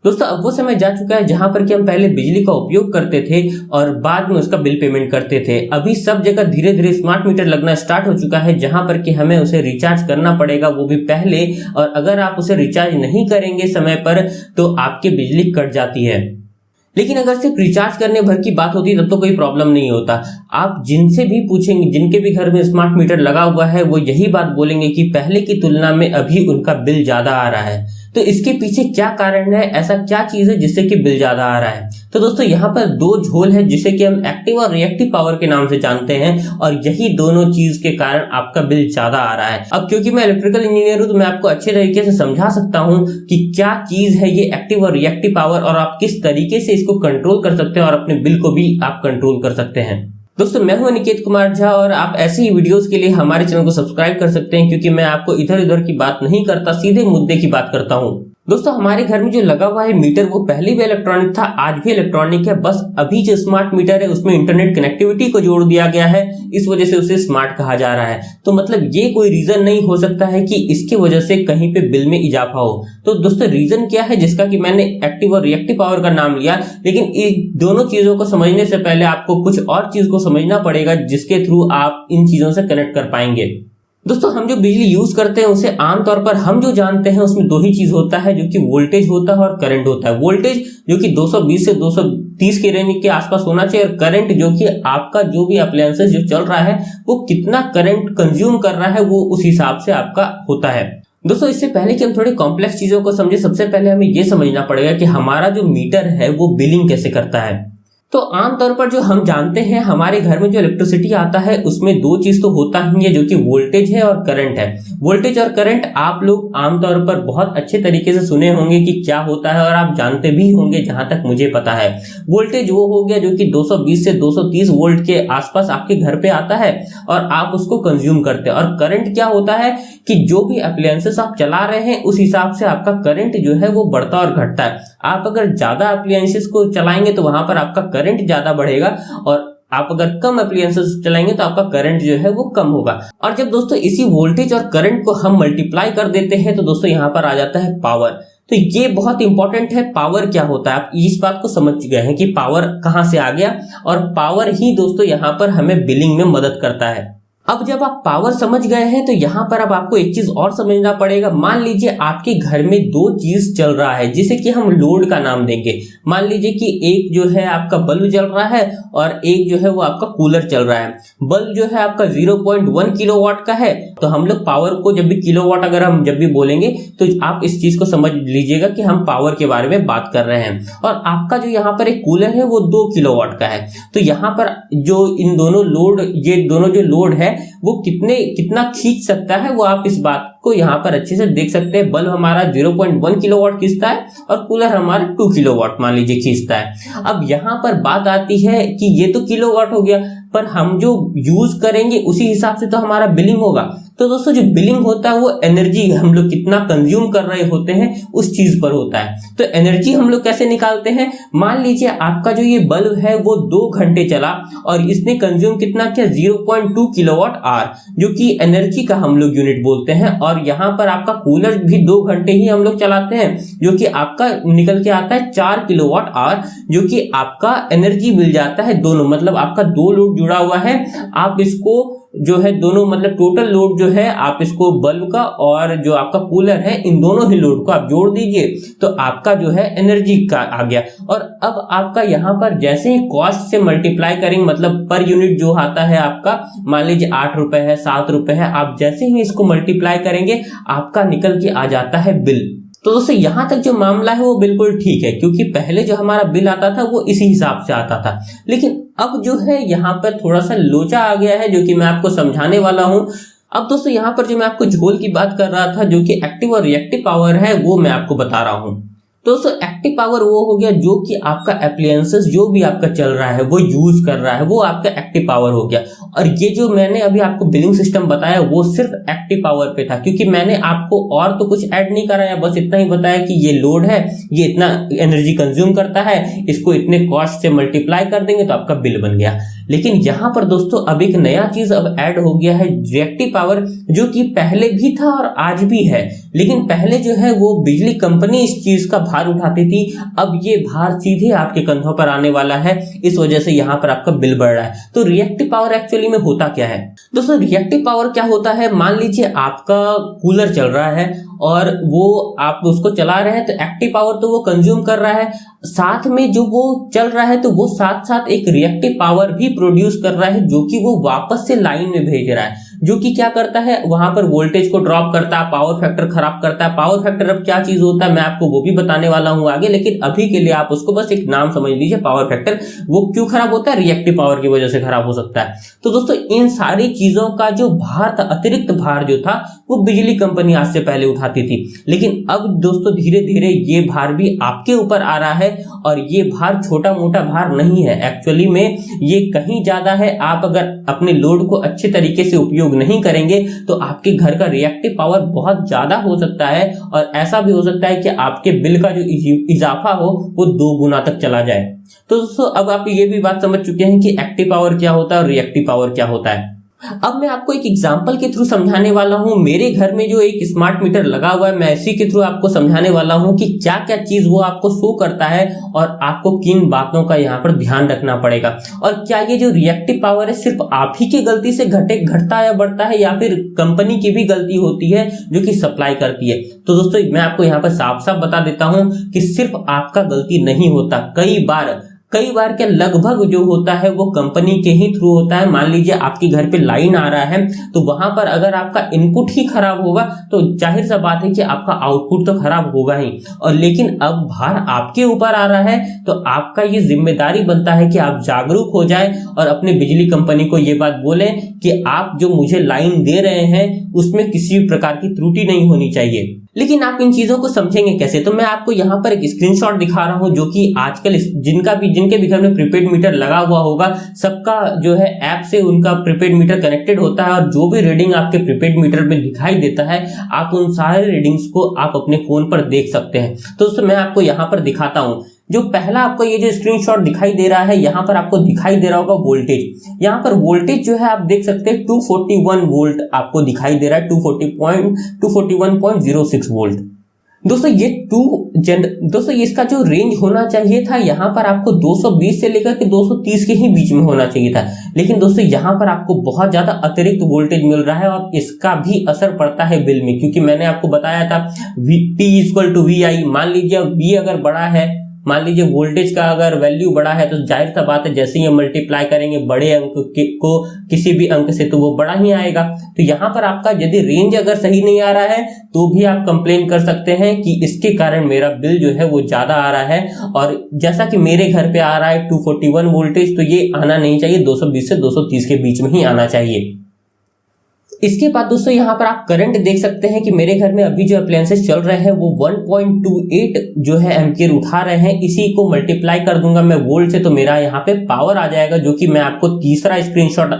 दोस्तों अब वो समय जा चुका है जहां पर कि हम पहले बिजली का उपयोग करते थे और बाद में उसका बिल पेमेंट करते थे। अभी सब जगह धीरे धीरे स्मार्ट मीटर लगना स्टार्ट हो चुका है जहां पर कि हमें उसे रिचार्ज करना पड़ेगा, वो भी पहले। और अगर आप उसे रिचार्ज नहीं करेंगे समय पर तो आपकी बिजली कट जाती है। लेकिन अगर सिर्फ रिचार्ज करने भर की बात होती तब तो कोई प्रॉब्लम नहीं होता। आप जिनसे भी पूछेंगे, जिनके भी घर में स्मार्ट मीटर लगा हुआ है, वो यही बात बोलेंगे कि पहले की तुलना में अभी उनका बिल ज्यादा आ रहा है। तो इसके पीछे क्या कारण है, ऐसा क्या चीज है जिससे कि बिल ज्यादा आ रहा है? तो दोस्तों यहाँ पर दो झोल है जिसे कि हम एक्टिव और रिएक्टिव पावर के नाम से जानते हैं, और यही दोनों चीज के कारण आपका बिल ज्यादा आ रहा है। अब क्योंकि मैं इलेक्ट्रिकल इंजीनियर हूं तो मैं आपको अच्छे तरीके से समझा सकता हूं कि क्या चीज है ये एक्टिव और रिएक्टिव पावर, और आप किस तरीके से इसको कंट्रोल कर सकते हैं और अपने बिल को भी आप कंट्रोल कर सकते हैं। दोस्तों मैं हूं अनिकेत कुमार झा, और आप ऐसे ही वीडियोस के लिए हमारे चैनल को सब्सक्राइब कर सकते हैं, क्योंकि मैं आपको इधर उधर की बात नहीं करता, सीधे मुद्दे की बात करता हूं। दोस्तों हमारे घर में जो लगा हुआ है मीटर, वो पहले भी इलेक्ट्रॉनिक था, आज भी इलेक्ट्रॉनिक है। बस अभी जो स्मार्ट मीटर है उसमें इंटरनेट कनेक्टिविटी को जोड़ दिया गया है, इस वजह से उसे स्मार्ट कहा जा रहा है। तो मतलब ये कोई रीजन नहीं हो सकता है कि इसकी वजह से कहीं पे बिल में इजाफा हो। तो दोस्तों रीजन क्या है जिसका कि मैंने एक्टिव और रिएक्टिव पावर का नाम लिया, लेकिन इन दोनों चीजों को समझने से पहले आपको कुछ और चीज को समझना पड़ेगा जिसके थ्रू आप इन चीजों से कनेक्ट कर पाएंगे। दोस्तों हम जो बिजली यूज करते हैं उसे आमतौर पर हम जो जानते हैं उसमें दो ही चीज होता है, जो कि वोल्टेज होता है और करंट होता है। वोल्टेज जो कि 220 से 230 के रेंज के आसपास होना चाहिए, और करंट जो कि आपका जो भी अप्लायंसेस जो चल रहा है वो कितना करंट कंज्यूम कर रहा है वो उस हिसाब से आपका होता है। दोस्तों इससे पहले कि हम थोड़ी कॉम्प्लेक्स चीजों को समझे, सबसे पहले हमें यह समझना पड़ेगा कि हमारा जो मीटर है वो बिलिंग कैसे करता है। तो आमतौर पर जो हम जानते हैं हमारे घर में जो इलेक्ट्रिसिटी आता है उसमें दो चीज तो होता ही है, जो कि वोल्टेज है और करंट है। वोल्टेज और करंट आप लोग आमतौर पर बहुत अच्छे तरीके से सुने होंगे कि क्या होता है, और आप जानते भी होंगे जहां तक मुझे पता है। वोल्टेज वो हो गया जो कि 220 से 230 वोल्ट के आसपास आपके घर पे आता है और आप उसको कंज्यूम करते हैं। और करंट क्या होता है कि जो भी अप्लायंसेस आप चला रहे हैं उस हिसाब से आपका करंट जो है वो बढ़ता और घटता है। आप अगर ज्यादा अप्लायंसेस को चलाएंगे तो वहां पर आपका करंट ज्यादा बढ़ेगा, और आप अगर कम अप्लायंसेस चलाएंगे तो आपका करंट जो है वो कम होगा। और जब दोस्तों इसी वोल्टेज और करंट को हम मल्टीप्लाई कर देते हैं तो दोस्तों यहाँ पर आ जाता है पावर। तो ये बहुत इंपॉर्टेंट है, पावर क्या होता है। आप इस बात को समझ गए हैं कि पावर कहां से आ गया, और पावर ही दोस्तों यहाँ पर हमें बिलिंग में मदद करता है। अब जब आप पावर समझ गए हैं तो यहाँ पर अब आपको एक चीज और समझना पड़ेगा। मान लीजिए आपके घर में दो चीज चल रहा है जिसे कि हम लोड का नाम देंगे। मान लीजिए कि एक जो है आपका बल्ब जल रहा है और एक जो है वो आपका कूलर चल रहा है। बल्ब जो है आपका 0.1 किलोवाट का है, तो हम लोग पावर को जब भी किलोवाट अगर हम जब भी बोलेंगे तो आप इस चीज को समझ लीजिएगा कि हम पावर के बारे में बात कर रहे हैं। और आपका जो यहाँ पर एक कूलर है वो 2 किलोवाट का है। तो यहाँ पर जो इन दोनों लोड, ये दोनों जो लोड है वो कितना खींच सकता है वो आप इस बात को यहाँ पर अच्छे से देख सकते हैं। बल्ब हमारा 0.1 किलोवाट खींचता है और कूलर हमारा 2 किलोवाट मान लीजिए खींचता है। अब यहाँ पर बात आती है कि ये तो किलोवाट हो गया, पर हम जो यूज करेंगे उसी हिसाब से तो हमारा बिलिंग होगा। तो दोस्तों जो बिलिंग होता है वो एनर्जी हम लोग कितना कंज्यूम कर रहे होते हैं उस चीज पर होता है। तो एनर्जी हम लोग कैसे निकालते हैं, मान लीजिए आपका जो ये बल्ब है वो 2 घंटे चला और इसने कंज्यूम कितना किया, 0.2 किलोवाट आवर, जो कि एनर्जी का हम लोग यूनिट बोलते हैं। और यहाँ पर आपका कूलर भी 2 घंटे ही हम लोग चलाते हैं, जो कि आपका निकल के आता है 4 किलोवाट आवर, जो कि आपका एनर्जी मिल जाता है दोनों। मतलब आपका 2 लोड जुड़ा हुआ है, आप इसको जो है दोनों मतलब टोटल लोड जो है आप इसको बल्ब का और जो आपका कूलर है इन दोनों ही लोड को आप जोड़ दीजिए तो आपका जो है एनर्जी का आ गया। और अब आपका यहाँ पर जैसे ही कॉस्ट से मल्टीप्लाई करेंगे, मतलब पर यूनिट जो आता है आपका, मान लीजिए 8 रुपए है, 7 रुपए है, आप जैसे ही इसको मल्टीप्लाई करेंगे आपका निकल के आ जाता है बिल। तो दोस्तों यहां तक जो मामला है वो बिल्कुल ठीक है, क्योंकि पहले जो हमारा बिल आता था वो इसी हिसाब से आता था। लेकिन अब जो है यहाँ पर थोड़ा सा लोचा आ गया है, जो कि मैं आपको समझाने वाला हूं। अब दोस्तों यहाँ पर जो मैं आपको झोल की बात कर रहा था, जो कि एक्टिव और रिएक्टिव पावर है, वो मैं आपको बता रहा हूं। दोस्तों एक्टिव पावर वो हो गया जो कि आपका एप्लायंसेस जो भी आपका चल रहा है वो यूज कर रहा है, वो आपका एक्टिव पावर हो गया। और ये जो मैंने अभी आपको बिलिंग सिस्टम बताया वो सिर्फ एक्टिव पावर पे था, क्योंकि मैंने आपको और तो कुछ ऐड नहीं कराया, बस इतना ही बताया कि ये लोड है, ये इतना एनर्जी कंज्यूम करता है, इसको इतने कॉस्ट से मल्टीप्लाई कर देंगे तो आपका बिल बन गया। लेकिन यहाँ पर दोस्तों अब एक नया चीज अब ऐड हो गया है, रिएक्टिव पावर, जो कि पहले भी था और आज भी है। लेकिन पहले जो है वो बिजली कंपनी इस चीज का भार उठाती थी, अब ये भार सीधे आपके कंधों पर आने वाला है, इस वजह से यहाँ पर आपका बिल बढ़ रहा है। तो रिएक्टिव पावर एक्चुअली में होता क्या है दोस्तों? रिएक्टिव पावर क्या होता है, मान लीजिए आपका कूलर चल रहा है और वो आप उसको चला रहे हैं, तो एक्टिव पावर तो वो कंज्यूम कर रहा है, साथ में जो वो चल रहा है तो वो साथ साथ एक रिएक्टिव पावर भी प्रोड्यूस कर रहा है, जो कि वो वापस से लाइन में भेज रहा है, जो कि क्या करता है, वहां पर वोल्टेज को ड्रॉप करता है, पावर फैक्टर खराब करता है। पावर फैक्टर अब क्या चीज होता है मैं आपको वो भी बताने वाला हूं आगे, लेकिन अभी के लिए आप उसको बस एक नाम समझ लीजिए, पावर फैक्टर। वो क्यों खराब होता है, रिएक्टिव पावर की वजह से खराब हो सकता है। तो दोस्तों इन सारी चीजों का जो भार था, अतिरिक्त भार जो था, वो बिजली कंपनी आज से पहले उठाती थी, लेकिन अब दोस्तों धीरे धीरे ये भार भी आपके ऊपर आ रहा है। और ये भार छोटा मोटा भार नहीं है, एक्चुअली में ये कहीं ज्यादा है। आप अगर अपने लोड को अच्छे तरीके से उपयोग नहीं करेंगे तो आपके घर का रिएक्टिव पावर बहुत ज्यादा हो सकता है, और ऐसा भी हो सकता है कि आपके बिल का जो इजाफा हो वो 2 गुना तक चला जाए। तो दोस्तों अब आप ये भी बात समझ चुके हैं कि एक्टिव पावर क्या होता है और रिएक्टिव पावर क्या होता है। अब मैं आपको एक एग्जांपल के थ्रू समझाने वाला हूं। मेरे घर में जो एक स्मार्ट मीटर लगा हुआ है, मैं इसी के थ्रू आपको समझाने वाला हूं कि क्या क्या चीज वो आपको शो करता है और आपको किन बातों का यहाँ पर ध्यान रखना पड़ेगा। और क्या ये जो रिएक्टिव पावर है सिर्फ आप ही की गलती से घटता या बढ़ता है, या फिर कंपनी की भी गलती होती है जो कि सप्लाई करती है। तो दोस्तों मैं आपको यहाँ पर साफ साफ बता देता हूं कि सिर्फ आपका गलती नहीं होता, कई बार क्या लगभग जो होता है वो कंपनी के ही थ्रू होता है। मान लीजिए आपके घर पे लाइन आ रहा है, तो वहां पर अगर आपका इनपुट ही खराब होगा तो जाहिर सा बात है कि आपका आउटपुट तो खराब होगा ही। और लेकिन अब भार आपके ऊपर आ रहा है, तो आपका ये जिम्मेदारी बनता है कि आप जागरूक हो जाएं और अपने बिजली कंपनी को ये बात बोलें कि आप जो मुझे लाइन दे रहे हैं उसमें किसी प्रकार की त्रुटि नहीं होनी चाहिए। लेकिन आप इन चीजों को समझेंगे कैसे? तो मैं आपको यहाँ पर एक स्क्रीनशॉट दिखा रहा हूँ, जो कि आजकल जिनके भी घर में प्रीपेड मीटर लगा हुआ होगा, सबका जो है ऐप से उनका प्रीपेड मीटर कनेक्टेड होता है, और जो भी रीडिंग आपके प्रीपेड मीटर में दिखाई देता है, आप उन सारे रीडिंग्स को आप अपने फोन पर देख सकते हैं। तो दोस्तों मैं आपको यहाँ पर दिखाता हूँ। जो पहला आपको ये जो स्क्रीनशॉट दिखाई दे रहा है, यहाँ पर आपको दिखाई दे रहा होगा वोल्टेज। यहाँ पर वोल्टेज जो है आप देख सकते हैं 241 वोल्ट आपको दिखाई दे रहा है, 241.06 वोल्ट। दोस्तों दोस्तों इसका जो रेंज होना चाहिए था, यहाँ पर आपको 220 से लेकर के 230 के ही बीच में होना चाहिए था। लेकिन दोस्तों यहाँ पर आपको बहुत ज्यादा अतिरिक्त वोल्टेज मिल रहा है, और इसका भी असर पड़ता है बिल में, क्योंकि मैंने आपको बताया था P = VI। मान लीजिए V अगर बड़ा है, मान लीजिए वोल्टेज का अगर वैल्यू बड़ा है, तो जाहिर सा बात है जैसे ही मल्टीप्लाई करेंगे बड़े अंक को किसी भी अंक से, तो वो बड़ा ही आएगा। तो यहाँ पर आपका यदि रेंज अगर सही नहीं आ रहा है तो भी आप कंप्लेन कर सकते हैं कि इसके कारण मेरा बिल जो है वो ज्यादा आ रहा है। और जैसा कि मेरे घर पे आ रहा है 241 वोल्टेज, तो ये आना नहीं चाहिए, 220 से 230 के बीच में ही आना चाहिए। इसके बाद दोस्तों यहाँ पर आप करंट देख सकते हैं कि मेरे घर में अभी जो अप्लायंसेस चल रहे हैं वो 1.28 जो है एम्पियर उठा रहे हैं। इसी को मल्टीप्लाई कर दूंगा मैं वोल्ट से, तो मेरा यहाँ पे पावर आ जाएगा, जो कि मैं आपको तीसरा स्क्रीनशॉट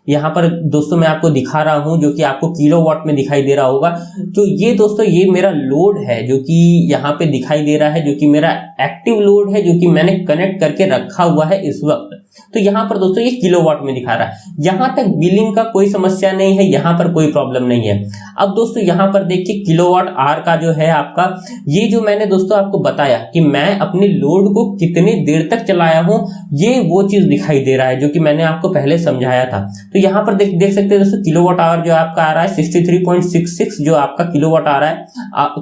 यहाँ पर दोस्तों मैं आपको दिखा रहा हूं, जो कि आपको किलोवाट में दिखाई दे रहा होगा। तो ये दोस्तों ये मेरा लोड है जो कि यहाँ पे दिखाई दे रहा है, जो कि मेरा एक्टिव लोड है, जो कि मैंने कनेक्ट करके रखा हुआ है इस वक्त। तो यहाँ पर दोस्तों ये किलोवाट में दिखा रहा है। यहाँ तक बिलिंग का कोई समस्या नहीं है, यहाँ पर कोई प्रॉब्लम नहीं है। अब दोस्तों यहाँ पर देखिए किलोवाट आवर का जो है आपका, ये जो मैंने दोस्तों आपको बताया कि मैं अपने लोड को कितनी देर तक चलाया हूँ, ये वो चीज दिखाई दे रहा है जो कि मैंने आपको पहले समझाया था। तो यहाँ पर देख सकते हैं दोस्तों किलोवाट आवर जो आपका आ रहा है 63.66 जो आपका किलोवाट आ रहा है,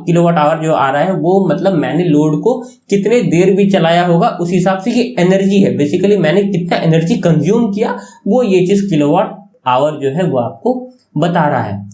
किलोवाट आवर जो आ रहा है वो मतलब मैंने लोड को कितने देर भी चलाया होगा उस हिसाब से ये एनर्जी है। बेसिकली मैंने कितना एनर्जी कंज्यूम किया वो ये चीज किलोवाट आवर जो है वो आपको बता रहा है।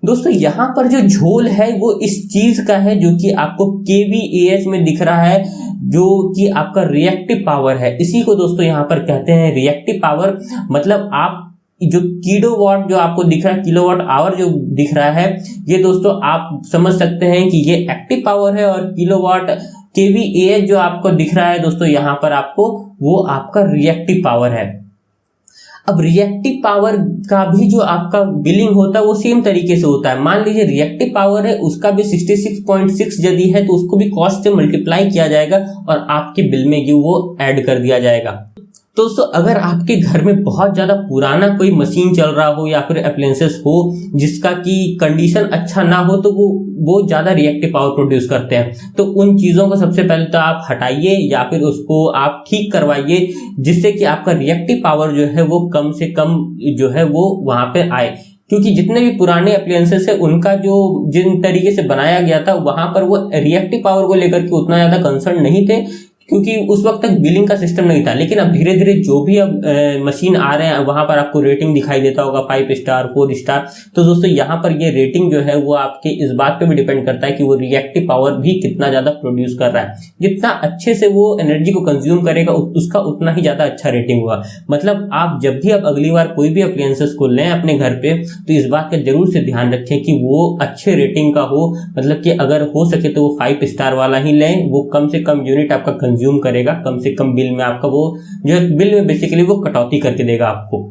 दोस्तों यहाँ पर जो झोल है वो इस चीज का है जो कि आपको kVAh में दिख रहा है, जो कि आपका रिएक्टिव पावर है। इसी को दोस्तों यहाँ पर कहते हैं रिएक्टिव पावर। मतलब आप जो किलोवाट जो आपको दिख रहा है, किलोवाट आवर जो दिख रहा है, ये दोस्तों आप समझ सकते हैं कि ये एक्टिव पावर है, और किलोवाट kVAh जो आपको दिख रहा है दोस्तों यहाँ पर आपको, वो आपका रिएक्टिव पावर है। अब रिएक्टिव पावर का भी जो आपका बिलिंग होता है वो सेम तरीके से होता है। मान लीजिए रिएक्टिव पावर है, उसका भी 66.6 यदि है तो उसको भी कॉस्ट से मल्टीप्लाई किया जाएगा और आपके बिल में वो ऐड कर दिया जाएगा। तो दोस्तों अगर आपके घर में बहुत ज़्यादा पुराना कोई मशीन चल रहा हो या फिर अप्लायंसेस हो जिसका की कंडीशन अच्छा ना हो, तो वो ज़्यादा रिएक्टिव पावर प्रोड्यूस करते हैं, तो उन चीज़ों को सबसे पहले तो आप हटाइए या फिर उसको आप ठीक करवाइए, जिससे कि आपका रिएक्टिव पावर जो है वो कम से कम जो है वो वहाँ पे आए। क्योंकि जितने भी पुराने अप्लायंसेस है उनका जो जिन तरीके से बनाया गया था वहां पर वो रिएक्टिव पावर को लेकर के उतना ज्यादा कंसर्न नहीं थे, क्योंकि उस वक्त तक बिलिंग का सिस्टम नहीं था। लेकिन अब धीरे धीरे जो भी अब मशीन आ रहे हैं वहां पर आपको रेटिंग दिखाई देता होगा 5 स्टार 4 स्टार। तो दोस्तों यहाँ पर ये रेटिंग जो है वो आपके इस बात पे भी डिपेंड करता है कि वो रिएक्टिव पावर भी कितना ज्यादा प्रोड्यूस कर रहा है। जितना अच्छे से वो एनर्जी को कंज्यूम करेगा उसका उतना ही ज्यादा अच्छा रेटिंग होगा। मतलब आप जब भी अब अगली बार कोई भी अप्लायंसेस को लें अपने घर पे, तो इस बात का जरूर से ध्यान रखें कि वो अच्छे रेटिंग का हो। मतलब कि अगर हो सके तो वो 5 स्टार वाला ही लें, वो कम से कम यूनिट आपका कंज्यूम करेगा, कम से कम बिल में आपका वो जो है बिल में बेसिकली वो कटौती करके देगा आपको।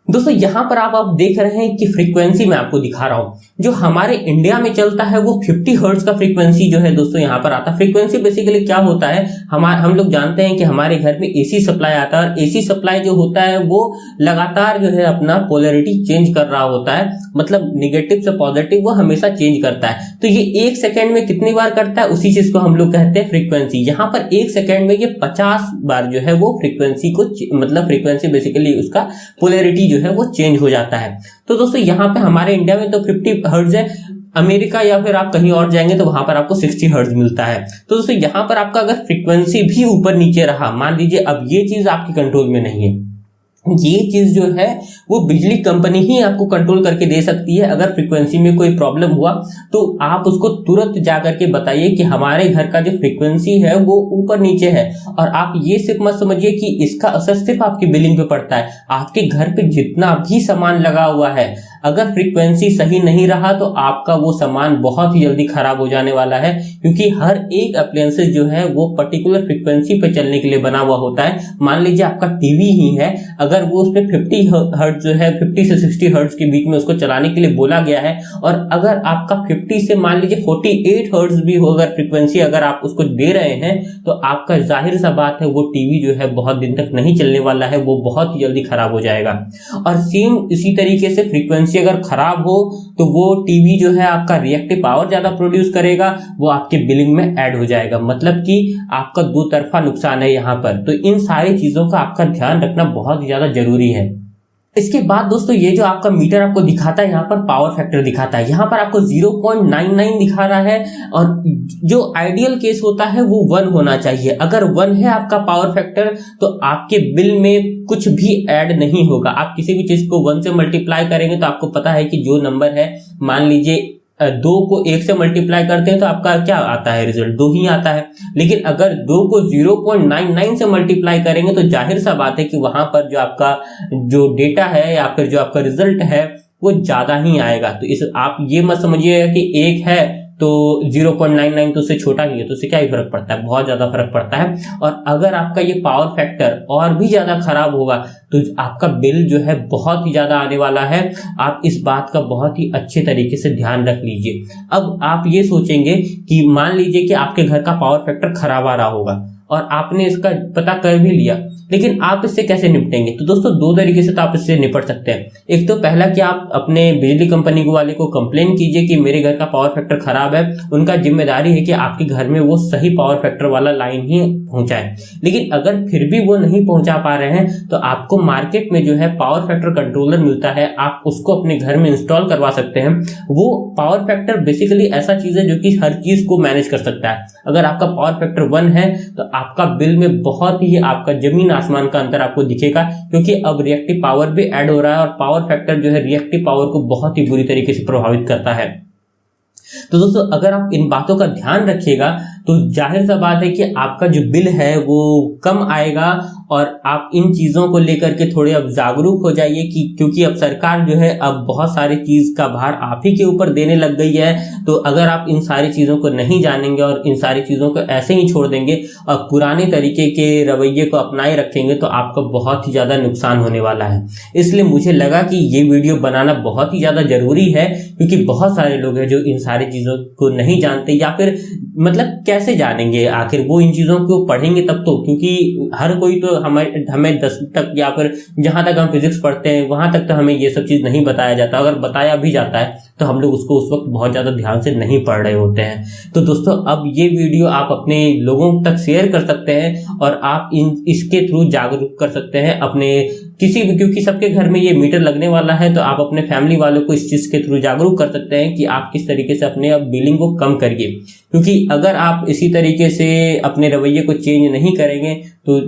दोस्तों यहाँ पर आप देख रहे हैं कि फ्रीक्वेंसी मैं आपको दिखा रहा हूँ, जो हमारे इंडिया में चलता है वो 50 हर्ट्ज का फ्रीक्वेंसी जो है दोस्तों यहाँ पर आता है। फ्रीक्वेंसी बेसिकली क्या होता है, हम लोग जानते हैं कि हमारे घर में एसी सप्लाई आता है, और एसी सप्लाई जो होता है वो लगातार जो है अपना पोलैरिटी चेंज कर रहा होता है, मतलब निगेटिव से पॉजिटिव वो हमेशा चेंज करता है। तो ये 1 सेकेंड में कितनी बार करता है, उसी चीज को हम लोग कहते हैं फ्रीक्वेंसी। यहाँ पर 1 सेकेंड में ये 50 बार जो है वो फ्रीक्वेंसी को मतलब फ्रीक्वेंसी बेसिकली उसका पोलैरिटी है वो चेंज हो जाता है। तो दोस्तों यहाँ पे हमारे इंडिया में तो 50 हर्ट्ज है, अमेरिका या फिर आप कहीं और जाएंगे तो वहां पर आपको 60 हर्ट्ज मिलता है। तो दोस्तों यहाँ पर आपका अगर फ्रीक्वेंसी भी ऊपर नीचे रहा, मान लीजिए अब ये चीज आपके कंट्रोल में नहीं है, ये चीज जो है वो बिजली कंपनी ही आपको कंट्रोल करके दे सकती है। अगर फ्रीक्वेंसी में कोई प्रॉब्लम हुआ तो आप उसको तुरंत जाकर के बताइए कि हमारे घर का जो फ्रीक्वेंसी है वो ऊपर नीचे है। और आप ये सिर्फ मत समझिए कि इसका असर सिर्फ आपकी बिलिंग पे पड़ता है, आपके घर पे जितना भी सामान लगा हुआ है, अगर फ्रीक्वेंसी सही नहीं रहा तो आपका वो सामान बहुत ही जल्दी खराब हो जाने वाला है। क्योंकि हर एक अप्लायंसेस जो है वो पर्टिकुलर फ्रीक्वेंसी पे चलने के लिए बना हुआ होता है। मान लीजिए आपका टीवी ही है, अगर वो उसमें 50 हर्ट्ज जो है 50 से 60 हर्ट्ज के बीच में उसको चलाने के लिए बोला गया है, और अगर आपका 50 से मान लीजिए 48 हर्ट्ज भी हो अगर फ्रीक्वेंसी अगर आप उसको दे रहे हैं, तो आपका जाहिर सा बात है वो टीवी जो है बहुत दिन तक नहीं चलने वाला है, वो बहुत ही जल्दी खराब हो जाएगा। और सेम इसी तरीके से फ्रीक्वेंसी अगर खराब हो तो वो टीवी जो है आपका रिएक्टिव पावर ज्यादा प्रोड्यूस करेगा, वो आपके बिलिंग में ऐड हो जाएगा। मतलब कि आपका दो तरफा नुकसान है यहाँ पर। तो इन सारी चीजों का आपका ध्यान रखना बहुत ही ज्यादा जरूरी है। इसके बाद दोस्तों ये जो आपका मीटर आपको दिखाता है यहाँ पर पावर फैक्टर दिखाता है, यहाँ पर आपको 0.99 दिखा रहा है, और जो आइडियल केस होता है वो 1 होना चाहिए। अगर 1 है आपका पावर फैक्टर तो आपके बिल में कुछ भी ऐड नहीं होगा। आप किसी भी चीज को 1 से मल्टीप्लाई करेंगे तो आपको पता है कि जो नंबर है, मान लीजिए 2 को 1 से मल्टीप्लाई करते हैं तो आपका क्या आता है, रिजल्ट 2 ही आता है। लेकिन अगर 2 को 0.99 से मल्टीप्लाई करेंगे तो जाहिर सा बात है कि वहां पर जो आपका जो डेटा है या फिर जो आपका रिजल्ट है वो ज्यादा ही आएगा। तो इस आप ये मत समझिएगा कि 1 है तो 0.99 तो उससे छोटा ही है, तो उससे क्या ही फर्क पड़ता है, बहुत ज्यादा फर्क पड़ता है। और अगर आपका ये पावर फैक्टर और भी ज्यादा खराब होगा तो आपका बिल जो है बहुत ही ज्यादा आने वाला है। आप इस बात का बहुत ही अच्छे तरीके से ध्यान रख लीजिए। अब आप ये सोचेंगे कि मान लीजिए कि आपके घर का पावर फैक्टर खराब आ रहा होगा और आपने इसका पता कर भी लिया, लेकिन आप इससे कैसे निपटेंगे? तो दोस्तों 2 तरीके से तो आप इससे निपट सकते हैं। एक तो पहला कि आप अपने बिजली कंपनी वाले को कंप्लेन कीजिए कि मेरे घर का पावर फैक्टर खराब है। उनका जिम्मेदारी है कि आपके घर में वो सही पावर फैक्टर वाला लाइन ही पहुंचाए। लेकिन अगर फिर भी वो नहीं पहुंचा पा रहे हैं तो आपको मार्केट में जो है पावर फैक्टर कंट्रोलर मिलता है, आप उसको अपने घर में इंस्टॉल करवा सकते हैं। वो पावर फैक्टर बेसिकली ऐसा चीज है जो कि हर चीज को मैनेज कर सकता है। अगर आपका पावर फैक्टर 1 है तो आपका बिल में बहुत ही आपका जमीन आसमान का अंतर आपको दिखेगा, क्योंकि अब रिएक्टिव पावर भी ऐड हो रहा है और पावर फैक्टर जो है रिएक्टिव पावर को बहुत ही बुरी तरीके से प्रभावित करता है। तो दोस्तों अगर आप इन बातों का ध्यान रखिएगा तो जाहिर सा बात है कि आपका जो बिल है वो कम आएगा। और आप इन चीजों को लेकर के थोड़े अब जागरूक हो जाइए कि क्योंकि अब सरकार जो है अब बहुत सारी चीज का भार आप ही के ऊपर देने लग गई है। तो अगर आप इन सारी चीजों को नहीं जानेंगे और इन सारी चीजों को ऐसे ही छोड़ देंगे और पुराने तरीके के रवैये को अपनाए रखेंगे तो आपका बहुत ही ज्यादा नुकसान होने वाला है। इसलिए मुझे लगा कि ये वीडियो बनाना बहुत ही ज्यादा जरूरी है, क्योंकि बहुत सारे लोग हैं जो इन सारी चीजों को नहीं जानते या फिर मतलब कैसे जानेंगे आखिर वो इन चीज़ों को पढ़ेंगे तब तो, क्योंकि हर कोई तो हमें 10 तक या फिर जहाँ तक हम फिजिक्स पढ़ते हैं वहाँ तक तो हमें ये सब चीज़ नहीं बताया जाता। अगर बताया भी जाता है तो हम लोग उसको उस वक्त बहुत ज़्यादा ध्यान से नहीं पढ़ रहे होते हैं। तो दोस्तों अब ये वीडियो आप अपने लोगों तक शेयर कर सकते हैं और आप इसके थ्रू जागरूक कर सकते हैं अपने किसी भी, क्योंकि सबके घर में ये मीटर लगने वाला है, तो आप अपने फैमिली वालों को इस चीज़ के थ्रू जागरूक कर सकते हैं कि आप किस तरीके से अपने अब बिलिंग को कम करिए। क्योंकि अगर आप इसी तरीके से अपने रवैये को चेंज नहीं करेंगे तो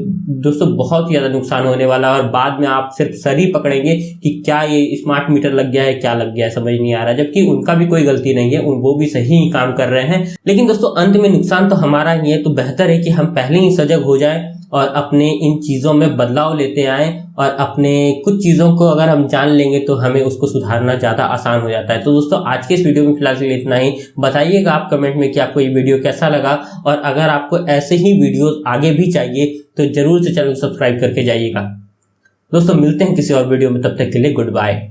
दोस्तों बहुत ही ज़्यादा नुकसान होने वाला है और बाद में आप सिर्फ सर ही पकड़ेंगे कि क्या ये स्मार्ट मीटर लग गया है, क्या लग गया है, समझ नहीं आ रहा, जबकि उनका भी कोई गलती नहीं है, वो भी सही काम कर रहे हैं। लेकिन दोस्तों अंत में नुकसान तो हमारा ही है, तो बेहतर है कि हम पहले ही सजग हो जाएं और अपने इन चीज़ों में बदलाव लेते आएँ और अपने कुछ चीज़ों को अगर हम जान लेंगे तो हमें उसको सुधारना ज़्यादा आसान हो जाता है। तो दोस्तों आज के इस वीडियो में फिलहाल के लिए इतना ही। बताइएगा आप कमेंट में कि आपको ये वीडियो कैसा लगा, और अगर आपको ऐसे ही वीडियोस आगे भी चाहिए तो जरूर से चैनल को सब्सक्राइब करके जाइएगा। दोस्तों मिलते हैं किसी और वीडियो में, तब तक के लिए गुड बाय।